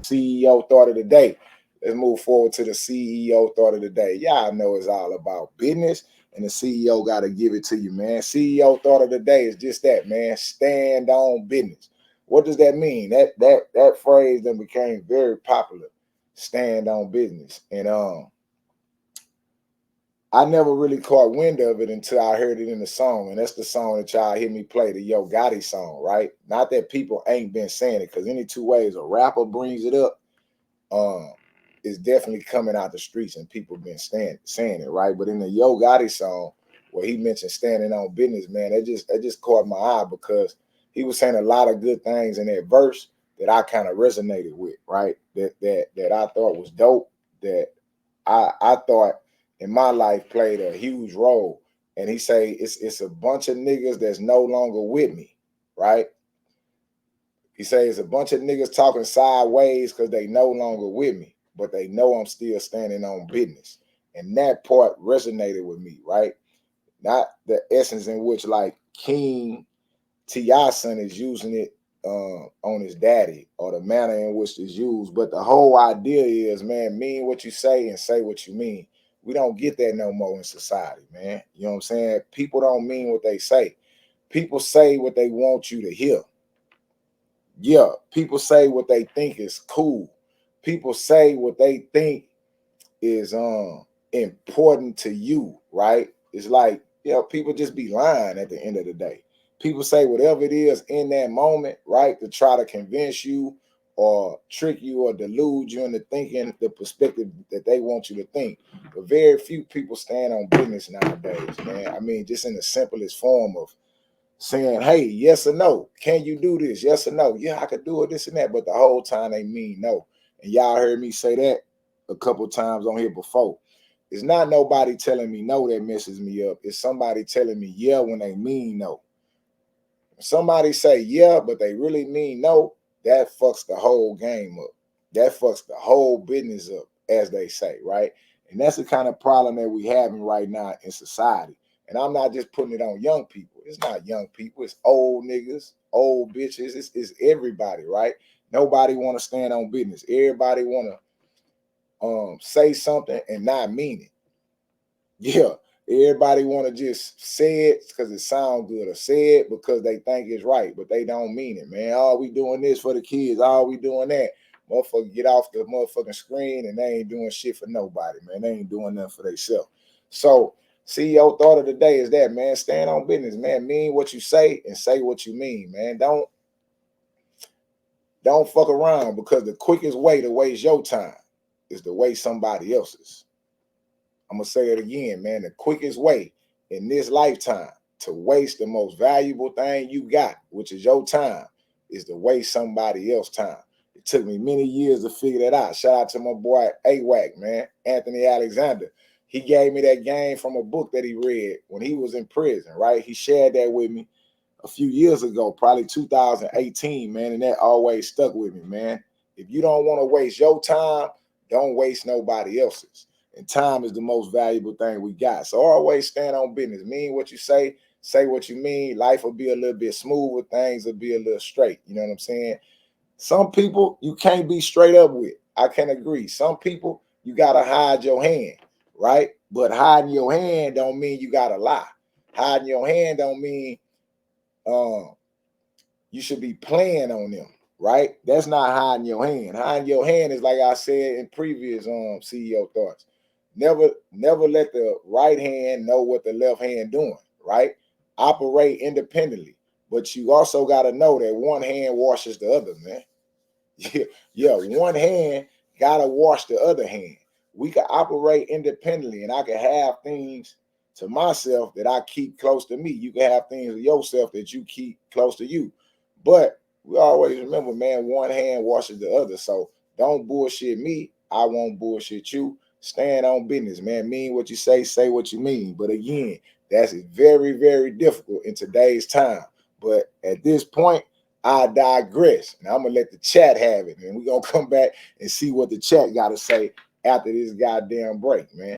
CEO thought of the day. Let's move forward to the CEO thought of the day. Y'all know it's all about business, and the CEO got to give it to you, man. CEO thought of the day is just that, man. Stand on business. What does that mean? That phrase then became very popular. Stand on business, and I never really caught wind of it until I heard it in the song, and that's the song that y'all hear me play, the Yo Gotti song, right? Not that people ain't been saying it, because any two ways a rapper brings it up, it's definitely coming out the streets and people been saying it, right? But in the Yo Gotti song, where he mentioned standing on business, man, that just caught my eye, because he was saying a lot of good things in that verse that I kind of resonated with, right? That I thought was dope, that I thought in my life played a huge role. And he say it's a bunch of niggas that's no longer with me, right? He say it's a bunch of niggas talking sideways because they no longer with me, but they know I'm still standing on business. And that part resonated with me, right? Not the essence in which like King T.I. son is using it on his daddy, or the manner in which it's used, but the whole idea is, man, mean what you say and say what you mean. We don't get that no more in society, man. You know what I'm saying? People don't mean what they say. People say what they want you to hear. Yeah, people say what they think is cool. People say what they think is important to you, right? It's like, people just be lying at the end of the day. People say whatever it is in that moment, right, to try to convince you or trick you or delude you into thinking the perspective that they want you to think. But very few people stand on business nowadays, man. I mean, just in the simplest form of saying, hey, yes or no, can you do this? Yes or no? Yeah, I could do it, this and that. But the whole time they mean no. And y'all heard me say that a couple times on here before. It's not nobody telling me no that messes me up. It's somebody telling me yeah when they mean no. If somebody say yeah, but they really mean no, that fucks the whole game up. That fucks the whole business up, as they say, right? And that's the kind of problem that we having right now in society. And I'm not just putting it on young people. It's not young people. It's old niggas, old bitches. It's everybody, right? Nobody want to stand on business. Everybody want to say something and not mean it. Yeah, everybody want to just say it because it sounds good, or say it because they think it's right, but they don't mean it, man. Oh, we doing this for the kids. Oh, we doing that. Motherfucker get off the motherfucking screen and they ain't doing shit for nobody, man. They ain't doing nothing for themselves. So CEO thought of the day is that, man, stand on business, man. Mean what you say and say what you mean, man. Don't fuck around, because the quickest way to waste your time is to waste somebody else's. I'm going to say it again, man. The quickest way in this lifetime to waste the most valuable thing you got, which is your time, is to waste somebody else's time. It took me many years to figure that out. Shout out to my boy AWAC, man, Anthony Alexander. He gave me that game from a book that he read when he was in prison, right? He shared that with me a few years ago, probably 2018, man, and that always stuck with me, man. If you don't want to waste your time, don't waste nobody else's. And time is the most valuable thing we got. So always stand on business. Mean what you say what you mean. Life will be a little bit smoother. Things will be a little straight. You know what I'm saying? Some people you can't be straight up with. I can agree. Some people you got to hide your hand, right? But hiding your hand don't mean you got to lie. Hiding your hand don't mean you should be playing on them, right? That's not hiding your hand. Hiding your hand is, like I said in previous CEO thoughts. Never let the right hand know what the left hand doing, right? Operate independently. But you also got to know that one hand washes the other, man. Yeah, one hand got to wash the other hand. We can operate independently, and I can have things to myself that I keep close to me. You can have things to yourself that you keep close to you. But we always remember, man, one hand washes the other. So don't bullshit me. I won't bullshit you. Stand on business, man. Mean what you say what you mean. But again, that's very, very difficult in today's time. But at this point, I digress. Now I'm going to let the chat have it. And we're going to come back and see what the chat got to say after this goddamn break, man.